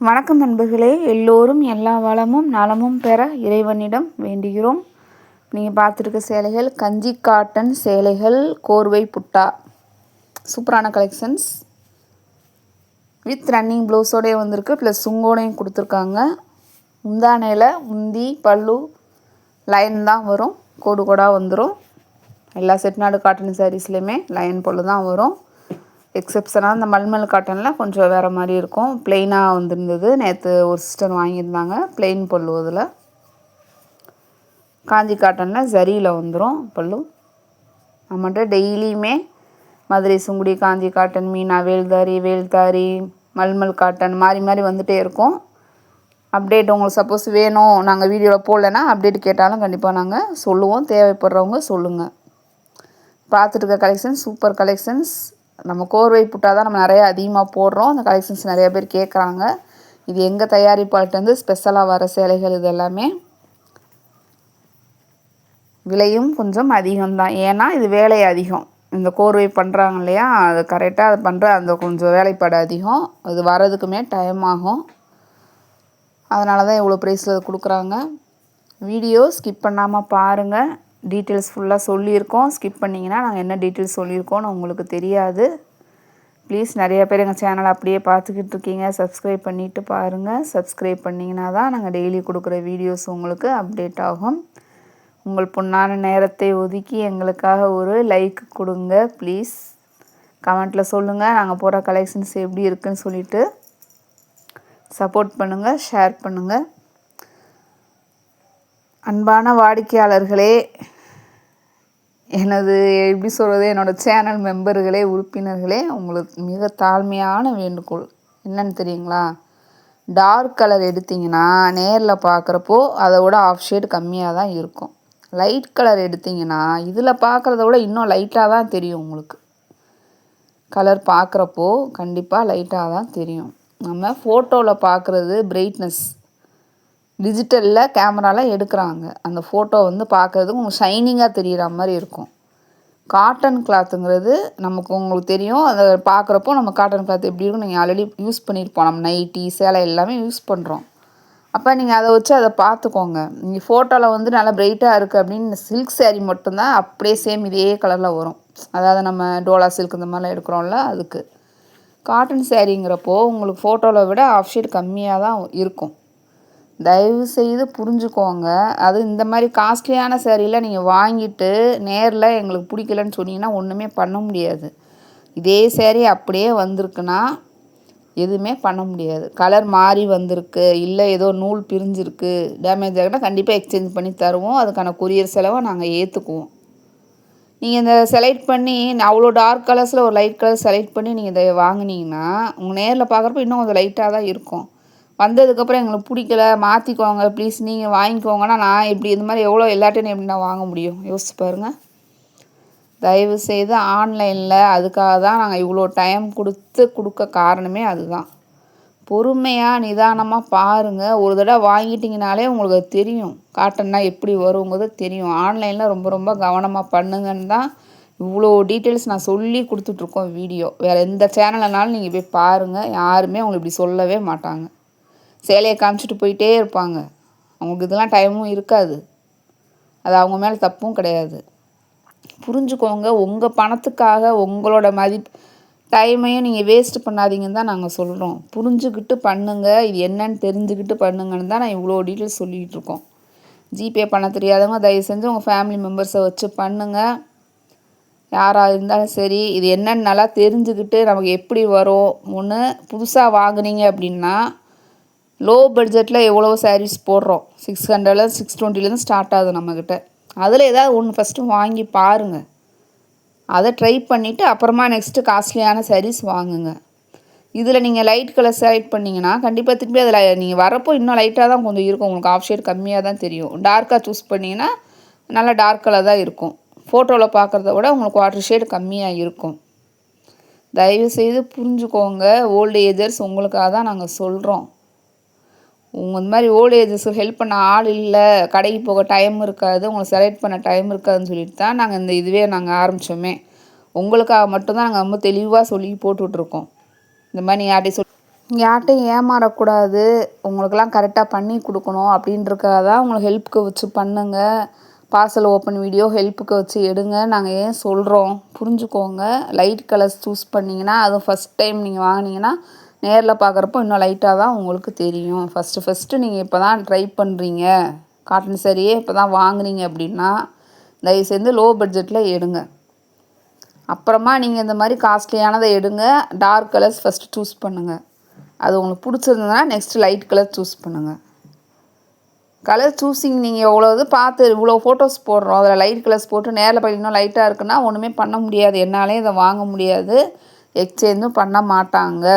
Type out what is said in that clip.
வணக்கம் நண்பர்களே, எல்லோரும் எல்லா வளமும் நலமும் பெற இறைவனிடம் வேண்டுகிறோம். நீங்கள் பார்த்துருக்க சேலைகள் கஞ்சி காட்டன் சேலைகள், கோர்வை புட்டா, சூப்பரான கலெக்ஷன்ஸ் வித் ரன்னிங் ப்ளவுஸோடய வந்திருக்கு. ப்ளஸ் சுங்கோடையும் கொடுத்துருக்காங்க. முந்தானையில் முந்தி பல்லு லைன் தான் வரும், கோடு கோடாக வந்துடும். எல்லா செட்நாடு காட்டன் சாரீஸ்லேயுமே லைன் பல்லு தான் வரும். எக்ஸப்ஷனாக இந்த மல்மல் காட்டனில் கொஞ்சம் வேறு மாதிரி இருக்கும். ப்ளெயினாக வந்துருந்தது. நேற்று ஒரு சிஸ்டர் வாங்கியிருந்தாங்க ப்ளெயின் பல்லு. அதில் காஞ்சி காட்டனில் ஜரியில் வந்துடும் பல்லு. நம்மகிட்ட டெய்லியுமே மதுரை சுங்குடி, காஞ்சி காட்டன், மீனா, வேல்தாரி, மல்மல் காட்டன் மாறி மாறி வந்துகிட்டே இருக்கும். அப்டேட் உங்களுக்கு சப்போஸ் வேணும், நாங்கள் வீடியோவில் போடலைன்னா அப்டேட் கேட்டாலும் கண்டிப்பாக நாங்கள் சொல்லுவோம். தேவைப்படுறவங்க சொல்லுங்கள். பார்த்துட்டு இருக்க கலெக்ஷன்ஸ் சூப்பர் கலெக்ஷன்ஸ். நம்ம கோர்வை புட்டா தான் நம்ம நிறைய அதிகமாக போடுறோம். அந்த கலெக்ஷன்ஸ் நிறைய பேர் கேட்குறாங்க. இது எங்கள் தயாரிப்பாட்டேருந்து ஸ்பெஷலாக வர சேலைகள். இது எல்லாமே விலையும் கொஞ்சம் அதிகம்தான். ஏன்னா இது வேலை அதிகம். இந்த கோர்வை பண்ணுறாங்க இல்லையா, அது கரெக்டாக அது பண்ணுற அந்த கொஞ்சம் வேலைப்பாடு அதிகம். அது வர்றதுக்குமே டைம் ஆகும். அதனால தான் இவ்வளோ ப்ரைஸில் கொடுக்குறாங்க. வீடியோ ஸ்கிப் பண்ணாமல் பாருங்கள். டீட்டெயில்ஸ் ஃபுல்லாக சொல்லியிருக்கோம். ஸ்கிப் பண்ணிங்கன்னா நாங்கள் என்ன டீட்டெயில்ஸ் சொல்லியிருக்கோன்னு உங்களுக்கு தெரியாது. ப்ளீஸ் நிறைய பேர் எங்கள் சேனலை அப்படியே பார்த்துக்கிட்டு இருக்கீங்க. சப்ஸ்கிரைப் பண்ணிவிட்டு பாருங்கள். சப்ஸ்கிரைப் பண்ணிங்கன்னா தான் நாங்கள் டெய்லி கொடுக்குற வீடியோஸ் உங்களுக்கு அப்டேட் ஆகும். உங்கள் பொன்னான நேரத்தை ஒதுக்கி எங்களுக்காக ஒரு லைக் கொடுங்க ப்ளீஸ். கமெண்ட்டில் சொல்லுங்கள் நாங்கள் போடுற கலெக்ஷன்ஸ் எப்படி இருக்குதுன்னு சொல்லிவிட்டு சப்போர்ட் பண்ணுங்கள், ஷேர் பண்ணுங்கள். அன்பான வாடிக்கையாளர்களே, எப்படி சொல்கிறது, என்னோடய சேனல் மெம்பர்களே, உறுப்பினர்களே, உங்களுக்கு மிக தாழ்மையான வேண்டுகோள் என்னன்னு தெரியுங்களா? டார்க் கலர் எடுத்திங்கன்னா நேரில் பார்க்குறப்போ அதை விட ஆஃப் ஷேடு கம்மியாக தான் இருக்கும். லைட் கலர் எடுத்திங்கன்னா இதில் பார்க்குறத விட இன்னும் லைட்டாக தான் தெரியும். உங்களுக்கு கலர் பார்க்குறப்போ கண்டிப்பாக லைட்டாக தான் தெரியும். நம்ம ஃபோட்டோவில் பார்க்குறது பிரைட்னஸ், டிஜிட்டலில் கேமராவில் எடுக்கிறாங்க. அந்த ஃபோட்டோ பார்க்குறதுக்கு உங்களுக்கு ஷைனிங்காக தெரிகிற மாதிரி இருக்கும். காட்டன் கிளாத்துங்கிறது உங்களுக்கு தெரியும். அதை பார்க்குறப்போ நம்ம காட்டன் கிளாத் எப்படி இருக்கும் நீங்கள் ஆல்ரெடி யூஸ் பண்ணியிருப்போம். நம்ம நைட்டி, சேலை எல்லாமே யூஸ் பண்ணுறோம். அப்போ நீங்கள் அதை வச்சு அதை பார்த்துக்கோங்க. நீங்கள் ஃபோட்டோவில் நல்லா பிரைட்டாக இருக்குது அப்படின்னு சில்க் சேரீ மட்டும்தான் அப்படியே சேம் இதே கலரில் வரும். அதாவது நம்ம டோலா சில்க் இந்த மாதிரிலாம் எடுக்கிறோம்ல, அதுக்கு. காட்டன் சேரீங்கிறப்போ உங்களுக்கு ஃபோட்டோவில் விட ஆஃப் ஷேட் கம்மியாக தான் இருக்கும். தயவு செய்து புரிஞ்சுக்கோங்க. அது இந்த மாதிரி காஸ்ட்லியான சேரீலாம் நீங்கள் வாங்கிட்டு நேரில் எங்களுக்கு பிடிக்கலன்னு சொன்னீங்கன்னா ஒன்றுமே பண்ண முடியாது. இதே சேரீ அப்படியே வந்திருக்குன்னா எதுவுமே பண்ண முடியாது. கலர் மாறி வந்திருக்கு, இல்லை ஏதோ நூல் பிரிஞ்சிருக்கு, டேமேஜ் ஆகிட்டா கண்டிப்பாக எக்ஸ்சேஞ்ச் பண்ணி தருவோம். அதுக்கான கொரியர் செலவை நாங்கள் ஏற்றுக்குவோம். நீங்கள் இந்த செலக்ட் பண்ணி அவ்வளோ டார்க் கலர்ஸில் ஒரு லைட் கலர் செலக்ட் பண்ணி நீங்கள் இதை வாங்கினீங்கன்னா உங்கள் நேரில் பார்க்குறப்ப இன்னும் கொஞ்சம் லைட்டாக தான் இருக்கும். வந்ததுக்கப்புறம் எங்களுக்கு பிடிக்கல, மாற்றிக்கோங்க ப்ளீஸ், நீங்கள் வாங்கிக்கோங்கன்னா நான் எப்படி இந்த மாதிரி எவ்வளோ எல்லாட்டையும் எப்படி நான் வாங்க முடியும்? யோசிச்சு பாருங்கள். தயவுசெய்து ஆன்லைனில் அதுக்காக தான் நாங்கள் இவ்வளோ டைம் கொடுக்க காரணமே அதுதான். பொறுமையாக நிதானமாக பாருங்கள். ஒரு தடவை வாங்கிட்டிங்கனாலே உங்களுக்கு அது தெரியும், காட்டன்னா எப்படி வருங்கிறது தெரியும். ஆன்லைனில் ரொம்ப ரொம்ப கவனமாக பண்ணுங்கன்னு தான் இவ்வளோ டீட்டெயில்ஸ் நான் சொல்லி கொடுத்துட்ருக்கோம் வீடியோ. வேறு எந்த சேனல்னாலும் நீங்கள் போய் பாருங்கள், யாருமே உங்களுக்கு இப்படி சொல்லவே மாட்டாங்க. சேலையை காமிச்சிட்டு போயிட்டே இருப்பாங்க. அவங்களுக்கு இதெல்லாம் டைமும் இருக்காது. அது அவங்க மேலே தப்பும் கிடையாது. புரிஞ்சுக்கோங்க. உங்கள் பணத்துக்காக உங்களோட டைமையும் நீங்கள் வேஸ்ட் பண்ணாதீங்கன்னு தான் நாங்கள் சொல்கிறோம். புரிஞ்சுக்கிட்டு பண்ணுங்கள். இது என்னன்னு தெரிஞ்சுக்கிட்டு பண்ணுங்கன்னு தான் நான் இவ்வளோ டீட்டெயில்ஸ் சொல்லிகிட்டு இருக்கோம். ஜிபே பண்ண தெரியாதவங்க தயவு செஞ்சு உங்கள் ஃபேமிலி மெம்பர்ஸை வச்சு பண்ணுங்கள். யாராக இருந்தாலும் சரி, இது என்னன்னு நல்லா தெரிஞ்சுக்கிட்டு நமக்கு எப்படி வரும். ஒன்று புதுசாக வாங்குனீங்க அப்படின்னா லோ பட்ஜெட்டில் எவ்வளோ சாரீஸ் போடுறோம். 600 620 ஸ்டார்ட் ஆகுது நம்மக்கிட்ட. அதில் ஏதாவது ஒன்று ஃபஸ்ட்டு வாங்கி பாருங்கள். அதை ட்ரை பண்ணிவிட்டு அப்புறமா நெக்ஸ்ட்டு காஸ்ட்லியான சாரீஸ் வாங்குங்க. இதில் நீங்கள் லைட் கலர் செலக்ட் பண்ணிங்கன்னா கண்டிப்பாக திருப்பி அதில் நீங்கள் வரப்போ இன்னும் லைட்டாக தான் கொஞ்சம் இருக்கும். உங்களுக்கு ஆஃப் ஷேட் கம்மியாக தான் தெரியும். டார்க்காக சூஸ் பண்ணிங்கன்னா நல்லா டார்க் கலர் தான் இருக்கும். ஃபோட்டோவில் பார்க்குறத விட உங்களுக்கு வாட்டர் ஷேட் கம்மியாக இருக்கும். தயவுசெய்து புரிஞ்சுக்கோங்க. ஓல்டு ஏஜர்ஸ் உங்களுக்காக தான் நாங்கள் சொல்கிறோம். இந்த மாதிரி ஓல்டு ஏஜஸ் ஹெல்ப் பண்ண ஆள் இல்லை, கடைக்கு போக டைம் இருக்காது, உங்களை செலக்ட் பண்ண டைம் இருக்காதுன்னு சொல்லிட்டு தான் நாங்கள் இந்த இதுவே நாங்கள் ஆரம்பித்தோமே. உங்களுக்காக மட்டும்தான் நாங்கள் ரொம்ப தெளிவாக சொல்லி போட்டுட்ருக்கோம். இந்த மாதிரி நீங்கள் யார்ட்டையும் யார்கிட்டையும் ஏமாறக்கூடாது, உங்களுக்கெல்லாம் கரெக்டாக பண்ணி கொடுக்கணும் அப்படின்றக்காக தான் உங்களை ஹெல்ப்புக்கு வச்சு பண்ணுங்க. பார்சல் ஓப்பன் வீடியோ ஹெல்ப்புக்கு வச்சு எடுங்க. நாங்கள் ஏன் சொல்கிறோம் புரிஞ்சுக்கோங்க. லைட் கலர்ஸ் சூஸ் பண்ணிங்கன்னா அதுவும் ஃபஸ்ட் டைம் நீங்கள் வாங்கினீங்கன்னா நேரில் பார்க்குறப்போ இன்னும் லைட்டாக தான் உங்களுக்கு தெரியும். ஃபஸ்ட்டு நீங்கள் இப்போ தான் ட்ரை பண்ணுறீங்க, காட்டன் சாரியே இப்போ தான் வாங்குறீங்க அப்படின்னா தயவுசெய்து லோ பட்ஜெட்டில் எடுங்க. அப்புறமா நீங்கள் இந்த மாதிரி காஸ்ட்லியானதை எடுங்க. டார்க் கலர்ஸ் ஃபஸ்ட்டு சூஸ் பண்ணுங்கள். அது உங்களுக்கு பிடிச்சிருந்ததுன்னா நெக்ஸ்ட்டு லைட் கலர் சூஸ் பண்ணுங்கள். கலர் சூஸிங் நீங்கள் எவ்வளோ இது பார்த்து இவ்வளோ ஃபோட்டோஸ் போடுறோம், அதில் லைட் கலர்ஸ் போட்டு நேரில் போய் இன்னும் லைட்டாக இருக்குன்னா ஒன்றுமே பண்ண முடியாது. என்னாலே இதை வாங்க முடியாது, எக்ஸ்சேஞ்சும் பண்ண மாட்டாங்க.